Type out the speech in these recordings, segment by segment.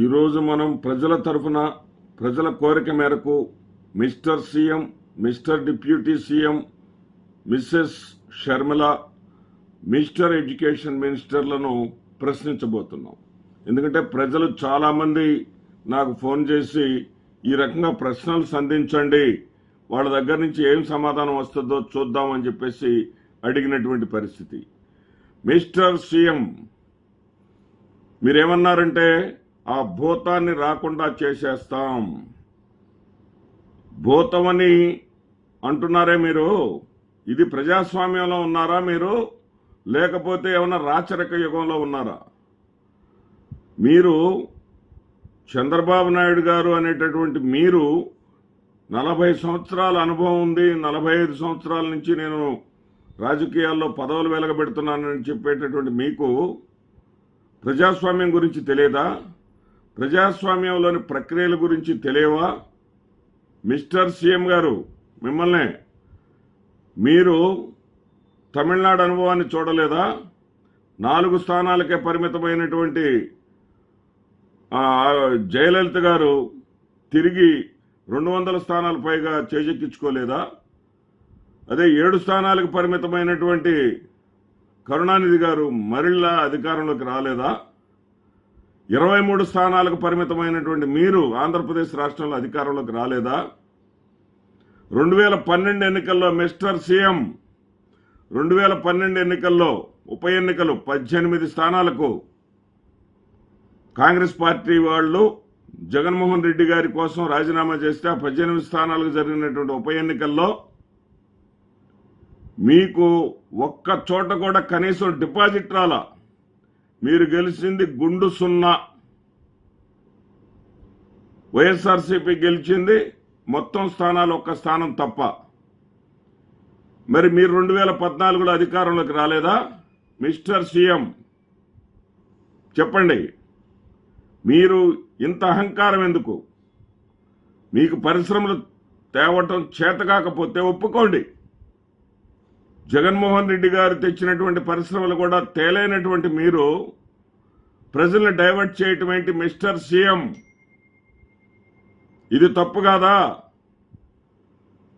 ఈరోజు మనం ప్రజల తరఫున ప్రజల కోరిక మేరకు mister CM, mister deputy CM, missus Sharmila, mister education మినిస్టర్లను ప్రశ్నించబోతున్నాం. ఎందుకంటే ప్రజలు చాలామంది నాకు ఫోన్ చేసి ఈ రకంగా ప్రశ్నలు సంధించండి, వాళ్ళ దగ్గర నుంచి ఏం సమాధానం వస్తుందో చూద్దామని చెప్పేసి అడిగినటువంటి పరిస్థితి. మిస్టర్ సీఎం, మీరేమన్నారంటే ఆ భూతాన్ని రాకుండా చేసేస్తాం. భూతమని అంటున్నారే మీరు, ఇది ప్రజాస్వామ్యంలో ఉన్నారా మీరు, లేకపోతే ఏమన్నా రాచరిక యుగంలో ఉన్నారా? మీరు చంద్రబాబు నాయుడు గారు అనేటటువంటి మీరు 40 సంవత్సరాల అనుభవం ఉంది, 45 సంవత్సరాల నుంచి నేను రాజకీయాల్లో పదవులు వెలగబెడుతున్నానని చెప్పేటటువంటి మీకు ప్రజాస్వామ్యం గురించి తెలియదా? ప్రజాస్వామ్యంలోని ప్రక్రియల గురించి తెలియవా? మిస్టర్ సీఎం గారు, మిమ్మల్ని మీరు తమిళనాడు అనుభవాన్ని చూడలేదా? 4 స్థానాలకే పరిమితమైనటువంటి జయలలిత గారు తిరిగి 200 స్థానాలు పైగా చేజెక్కించుకోలేదా? అదే 7 స్థానాలకు పరిమితమైనటువంటి కరుణానిధి గారు మరలా అధికారంలోకి రాలేదా? 23 స్థానాలకు పరిమితమైనటువంటి మీరు ఆంధ్రప్రదేశ్ రాష్ట్రంలో అధికారంలోకి రాలేదా? 2012 ఎన్నికల్లో మిస్టర్ సీఎం, 2012 ఎన్నికల్లో ఉప ఎన్నికలు 18 స్థానాలకు కాంగ్రెస్ పార్టీ వాళ్ళు జగన్మోహన్ రెడ్డి గారి కోసం రాజీనామా చేస్తే ఆ 18 స్థానాలకు జరిగినటువంటి ఉప ఎన్నికల్లో మీకు ఒక్క చోట కూడా కనీసం డిపాజిట్ రాలా. మీరు గెలిచింది గుండు 0. వైఎస్ఆర్సీపీ గెలిచింది మొత్తం స్థానాలు 1 స్థానం తప్ప. మరి మీరు 2014లో అధికారంలోకి రాలేదా? మిస్టర్ సీఎం, చెప్పండి, మీరు ఇంత అహంకారం ఎందుకు? మీకు పరిశ్రమలు తేవటం చేతకాకపోతే ఒప్పుకోండి. జగన్మోహన్ రెడ్డి గారు తెచ్చినటువంటి పరిశ్రమలు కూడా తేలైనటువంటి మీరు ప్రజల్ని డైవర్ట్ చేయటం ఏంటి మిస్టర్ సీఎం? ఇది తప్పు కాదా?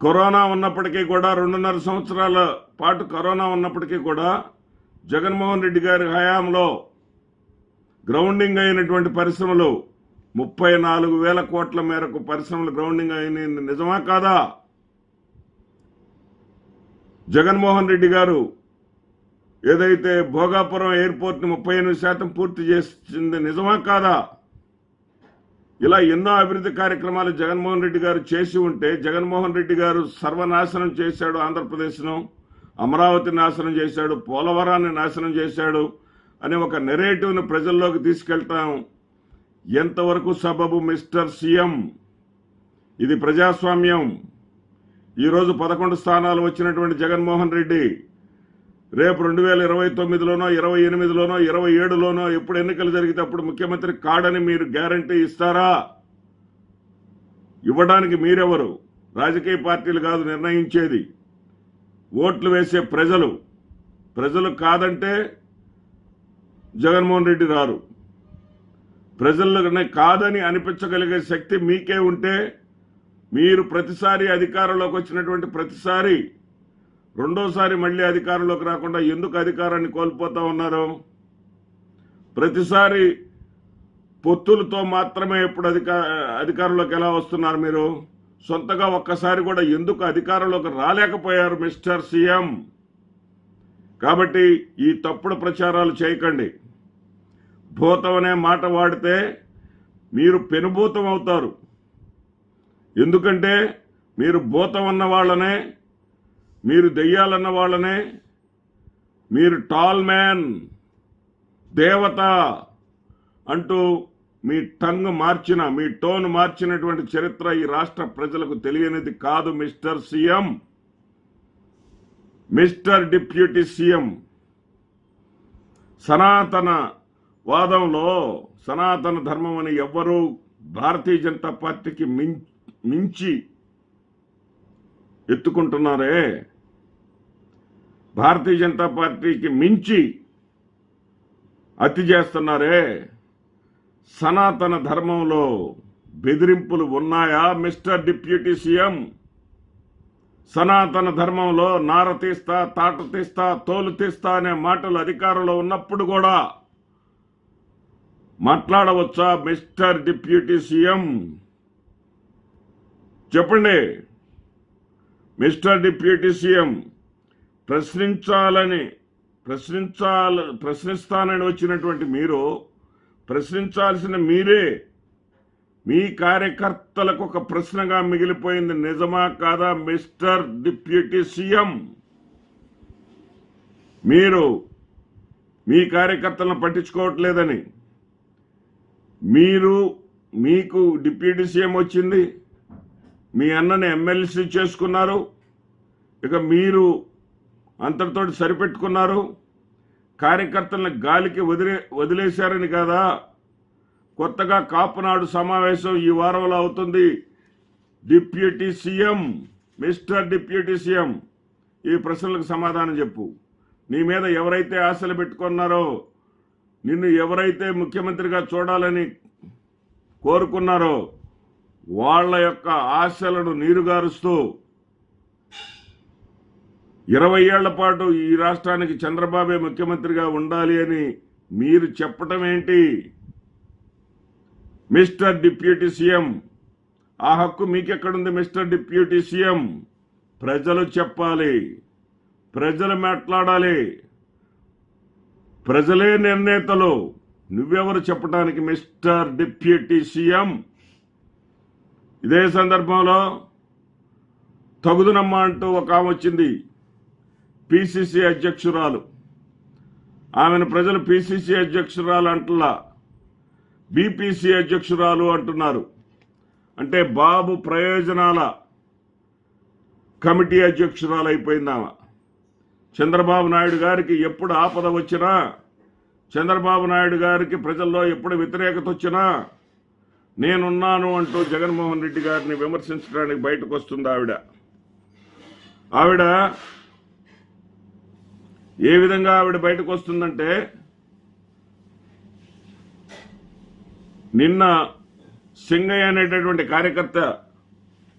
కరోనా ఉన్నప్పటికీ కూడా 2.5 సంవత్సరాల పాటు కరోనా ఉన్నప్పటికీ కూడా జగన్మోహన్ రెడ్డి గారి హయాంలో గ్రౌండింగ్ అయినటువంటి పరిశ్రమలు 34,000 కోట్ల మేరకు పరిశ్రమలు గ్రౌండింగ్ అయిన నిజమా కాదా? జగన్మోహన్ రెడ్డి గారు ఏదైతే భోగాపురం ఎయిర్పోర్ట్ని 38% పూర్తి చేసింది నిజమా కాదా? ఇలా ఎన్నో అభివృద్ధి కార్యక్రమాలు జగన్మోహన్ రెడ్డి గారు చేసి ఉంటే జగన్మోహన్ రెడ్డి గారు సర్వనాశనం చేశాడు ఆంధ్రప్రదేశ్ను, అమరావతి నాశనం చేశాడు, పోలవరాన్ని నాశనం చేశాడు అనే ఒక నెరేటివ్ను ప్రజల్లోకి తీసుకెళ్తాం ఎంతవరకు సబబు మిస్టర్ సీఎం? ఇది ప్రజాస్వామ్యం. ఈరోజు 11 స్థానాలు వచ్చినటువంటి జగన్మోహన్ రెడ్డి రేపు 2029లోనో 28లోనో 27లోనో ఎప్పుడు ఎన్నికలు జరిగితే అప్పుడు ముఖ్యమంత్రి కాడని మీరు గ్యారంటీ ఇస్తారా? ఇవ్వడానికి మీరెవరు? రాజకీయ పార్టీలు కాదు నిర్ణయించేది, ఓట్లు వేసే ప్రజలు. ప్రజలు కాదంటే జగన్మోహన్ రెడ్డి రారు. ప్రజల్లోనే కాదని అనిపించగలిగే శక్తి మీకే ఉంటే మీరు ప్రతిసారి అధికారంలోకి వచ్చినటువంటి ప్రతిసారి రెండోసారి మళ్ళీ అధికారంలోకి రాకుండా ఎందుకు అధికారాన్ని కోల్పోతా ఉన్నారు? ప్రతిసారి పొత్తులతో మాత్రమే ఎప్పుడు అధికారంలోకి ఎలా వస్తున్నారు మీరు? సొంతగా ఒక్కసారి కూడా ఎందుకు అధికారంలోకి రాలేకపోయారు మిస్టర్ సీఎం? కాబట్టి ఈ తప్పుడు ప్రచారాలు చేయకండి. భూతం అనే మాట వాడితే మీరు పెనుభూతం అవుతారు. ఎందుకంటే మీరు భూతం అన్న వాళ్ళనే, మీరు దెయ్యాలన్న వాళ్ళనే, మీరు టాల్ మ్యాన్, దేవత అంటూ మీ టంగ్ మార్చిన, మీ టోన్ మార్చినటువంటి చరిత్ర ఈ రాష్ట్ర ప్రజలకు తెలియనిది కాదు mister CM. Mister deputy CM, సనాతన వాదంలో సనాతన ధర్మం అని ఎవ్వరూ భారతీయ జనతా పార్టీకి మించి ఎత్తుకుంటున్నారే, భారతీయ జనతా పార్టీకి మించి అతి చేస్తున్నారే, సనాతన ధర్మంలో బెదిరింపులు ఉన్నాయా మిస్టర్ డిప్యూటీ సీఎం? సనాతన ధర్మంలో నార తీస్తా, తాట తీస్తా, తోలు తీస్తా అనే మాటలు అధికారంలో ఉన్నప్పుడు కూడా మాట్లాడవచ్చా మిస్టర్ డిప్యూటీ సీఎం? చెప్పండి మిస్టర్ డిప్యూటీ సీఎం. ప్రశ్నిస్తానని వచ్చినటువంటి మీరు ప్రశ్నించాల్సిన మీరే. మీ కార్యకర్తలకు ఒక ప్రశ్నగా మిగిలిపోయింది. నిజమా కాదా మిస్టర్ డిప్యూటీ సీఎం? మీరు మీ కార్యకర్తలను పట్టించుకోవట్లేదని, మీకు డిప్యూటీ సీఎం వచ్చింది, మీ అన్నని ఎమ్మెల్సీ చేసుకున్నారు, ఇక మీరు అంతటితో సరిపెట్టుకున్నారు, కార్యకర్తలను గాలికి వదిలేశారని కదా. కొత్తగా కాపునాడు సమావేశం ఈ వారంలో అవుతుంది. Deputy CM, mister deputy CM, ఈ ప్రశ్నలకు సమాధానం చెప్పు. నీ మీద ఎవరైతే ఆశలు పెట్టుకున్నారో, నిన్ను ఎవరైతే ముఖ్యమంత్రిగా చూడాలని కోరుకున్నారో వాళ్ళ యొక్క ఆశలను నీరుగారుస్తూ 20 ఏళ్ల పాటు ఈ రాష్ట్రానికి చంద్రబాబే ముఖ్యమంత్రిగా ఉండాలి అని మీరు చెప్పటం ఏంటి మిస్టర్ డిప్యూటీ సీఎం? ఆ హక్కు మీకెక్కడుంది మిస్టర్ డిప్యూటీ సీఎం? ప్రజలు చెప్పాలి, ప్రజలు మాట్లాడాలి, ప్రజలే నిర్ణేతలు. నువ్వెవరు చెప్పడానికి మిస్టర్ డిప్యూటీ సీఎం? ఇదే సందర్భంలో తగుదునమ్మ అంటూ ఒక ఆమె వచ్చింది, పిసిసి అధ్యక్షురాలు. ఆమెను ప్రజలు పిసిసి అధ్యక్షురాలు అంటున్నా, బీపీసీ అధ్యక్షురాలు అంటున్నారు. అంటే బాబు ప్రయోజనాల కమిటీ అధ్యక్షురాలు అయిపోయింది ఆమె. చంద్రబాబు నాయుడు గారికి ఎప్పుడు ఆపద వచ్చినా, చంద్రబాబు నాయుడు గారికి ప్రజల్లో ఎప్పుడు వ్యతిరేకత వచ్చినా నేనున్నాను అంటూ జగన్మోహన్ రెడ్డి గారిని విమర్శించడానికి బయటకు వస్తుంది ఆవిడ. ఏ విధంగా ఆవిడ బయటకు వస్తుందంటే, నిన్న సింగయ్య అనేటటువంటి కార్యకర్త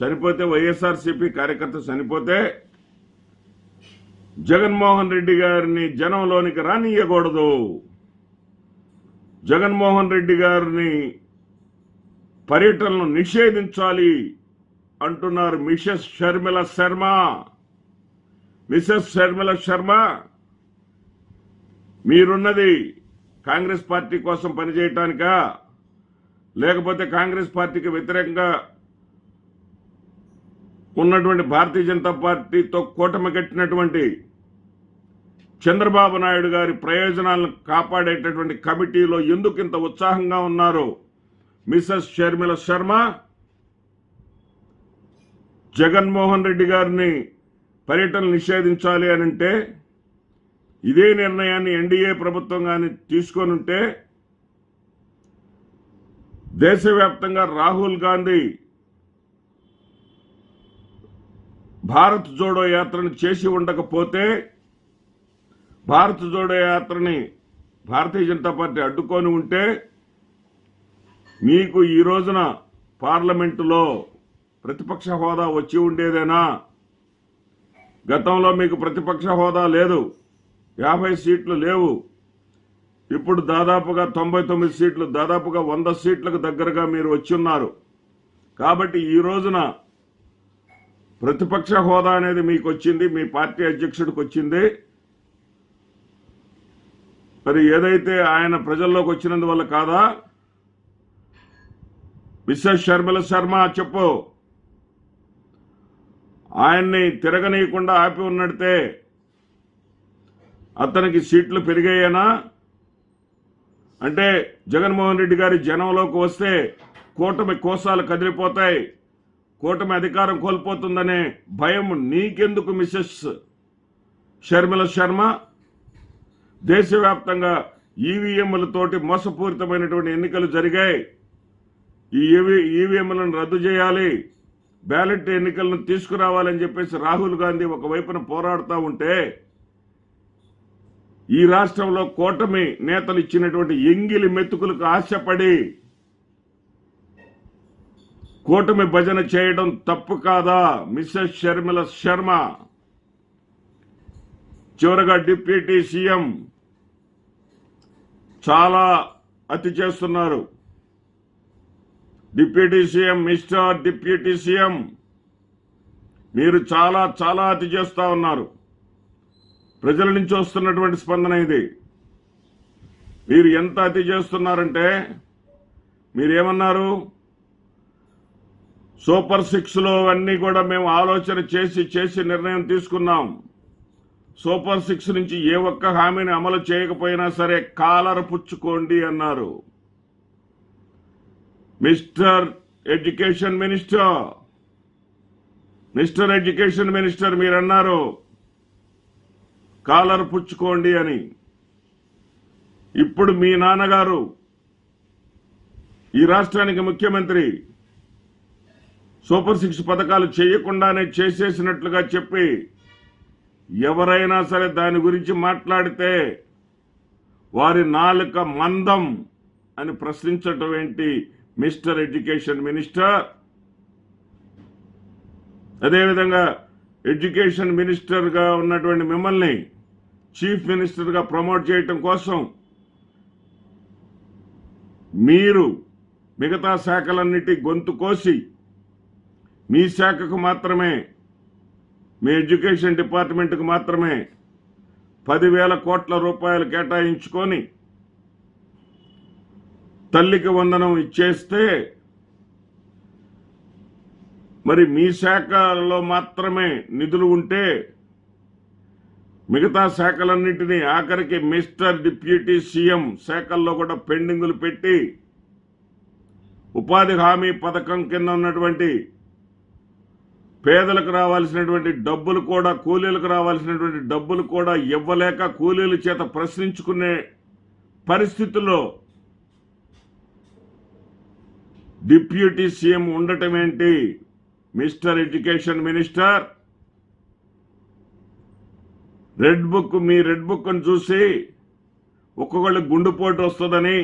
చనిపోతే, వైఎస్ఆర్సీపీ కార్యకర్త చనిపోతే జగన్మోహన్ రెడ్డి గారిని జనంలోనికి రానియకూడదు, జగన్మోహన్ రెడ్డి గారిని పర్యటనను నిషేధించాలి అంటున్నారు మిసెస్ షర్మిల శర్మ. మీరున్నది కాంగ్రెస్ పార్టీ కోసం పనిచేయటానికా, లేకపోతే కాంగ్రెస్ పార్టీకి వ్యతిరేకంగా ఉన్నటువంటి భారతీయ జనతా పార్టీతో కూటమి కట్టినటువంటి చంద్రబాబు నాయుడు గారి ప్రయోజనాలను కాపాడేటటువంటి కమిటీలో ఎందుకు ఇంత ఉత్సాహంగా ఉన్నారు మిసెస్ షర్మిల శర్మ? జగన్మోహన్ రెడ్డి గారిని పర్యటన నిషేధించాలి అని అంటే, ఇదే నిర్ణయాన్ని ఎన్డీఏ ప్రభుత్వం కానీ తీసుకొని ఉంటే దేశవ్యాప్తంగా రాహుల్ గాంధీ భారత్ జోడో యాత్రను చేసి ఉండకపోతే, భారత్ జోడో యాత్రని భారతీయ జనతా పార్టీ అడ్డుకొని ఉంటే, మీకు ఈ రోజున పార్లమెంటులో ప్రతిపక్ష హోదా వచ్చి ఉండేదేనా? గతంలో మీకు ప్రతిపక్ష హోదా లేదు, 50 సీట్లు లేవు. ఇప్పుడు దాదాపుగా 99 సీట్లు, దాదాపుగా 100 సీట్లకు దగ్గరగా మీరు వచ్చి ఉన్నారు. కాబట్టి ఈ రోజున ప్రతిపక్ష హోదా అనేది మీకు వచ్చింది, మీ పార్టీ అధ్యక్షుడికి వచ్చింది. మరి ఏదైతే ఆయన ప్రజల్లోకి వచ్చినందువల్ల కాదా? మిసెస్ షర్మిల శర్మ చెప్పు. ఆయన్ని తిరగనీయకుండా ఆపి ఉన్నట్టే అతనికి సీట్లు పెరిగాయేనా? అంటే జగన్మోహన్ రెడ్డి గారి జనంలోకి వస్తే కూటమి కోసాలు కదిలిపోతాయి, కూటమి అధికారం కోల్పోతుందనే భయం నీకెందుకు మిసెస్ షర్మిల శర్మ? దేశవ్యాప్తంగా ఈవీఎంలతోటి మోసపూరితమైనటువంటి ఎన్నికలు జరిగాయి. ఈ ఈవీఎంలను రద్దు చేయాలి, బ్యాలెట్ ఎన్నికలను తీసుకురావాలని చెప్పేసి రాహుల్ గాంధీ ఒకవైపున పోరాడుతూ ఉంటే, ఈ రాష్ట్రంలో కూటమి నేతలు ఇచ్చినటువంటి ఎంగిలి మెతుకులకు ఆశపడి కూటమి భజన చేయడం తప్పు కాదా? మిస్సెస్ షర్మిల శర్మ, చివరగా డిప్యూటీ సీఎం చాలా అతి చేస్తున్నారు. Deputy CM, mister deputy CM, మీరు చాలా చాలా అతి చేస్తా ఉన్నారు. ప్రజల నుంచి వస్తున్నటువంటి స్పందన ఇది. మీరు ఎంత అతి చేస్తున్నారంటే, మీరేమన్నారు, సూపర్ 6లో అన్నీ కూడా మేము ఆలోచన చేసి నిర్ణయం తీసుకున్నాం. సూపర్ 6 నుంచి ఏ ఒక్క హామీని అమలు చేయకపోయినా సరే కాలర్ పుచ్చుకోండి అన్నారు. మిస్టర్ ఎడ్యుకేషన్ మినిస్టర్ మీరన్నారు కాలర్ పుచ్చుకోండి అని. ఇప్పుడు మీ నాన్నగారు ఈ రాష్ట్రానికి ముఖ్యమంత్రి సూపర్ 6 పథకాలు చేయకుండానే చేసేసినట్లుగా చెప్పి ఎవరైనా సరే దాని గురించి మాట్లాడితే వారి నాలుక మందం అని ప్రశ్నించటం ఏంటి మిస్టర్ ఎడ్యుకేషన్ మినిస్టర్? అదేవిధంగా ఎడ్యుకేషన్ మినిస్టర్గా ఉన్నటువంటి మిమ్మల్ని చీఫ్ మినిస్టర్గా ప్రమోట్ చేయటం కోసం మీరు మిగతా శాఖలన్నిటి గొంతు కోసి మీ శాఖకు మాత్రమే, మీ ఎడ్యుకేషన్ డిపార్ట్మెంట్కు మాత్రమే 10,000 కోట్ల రూపాయలు కేటాయించుకొని తల్లికి వందనం ఇచ్చేస్తే, మరి మీ శాఖలో మాత్రమే నిధులు ఉంటే మిగతా శాఖలన్నింటినీ ఆఖరికి మిస్టర్ డిప్యూటీ సీఎం శాఖల్లో కూడా పెండింగులు పెట్టి ఉపాధి హామీ పథకం కింద ఉన్నటువంటి పేదలకు రావాల్సినటువంటి డబ్బులు కూడా, కూలీలకు రావాల్సినటువంటి డబ్బులు కూడా ఇవ్వలేక కూలీల చేత ప్రశ్నించుకునే పరిస్థితుల్లో డిప్యూటీ సీఎం ఉండటం ఏంటి మిస్టర్ ఎడ్యుకేషన్ మినిస్టర్? మీ రెడ్ బుక్ ను చూసి ఒక్కొక్కళ్ళు గుండెపోటు వస్తుందని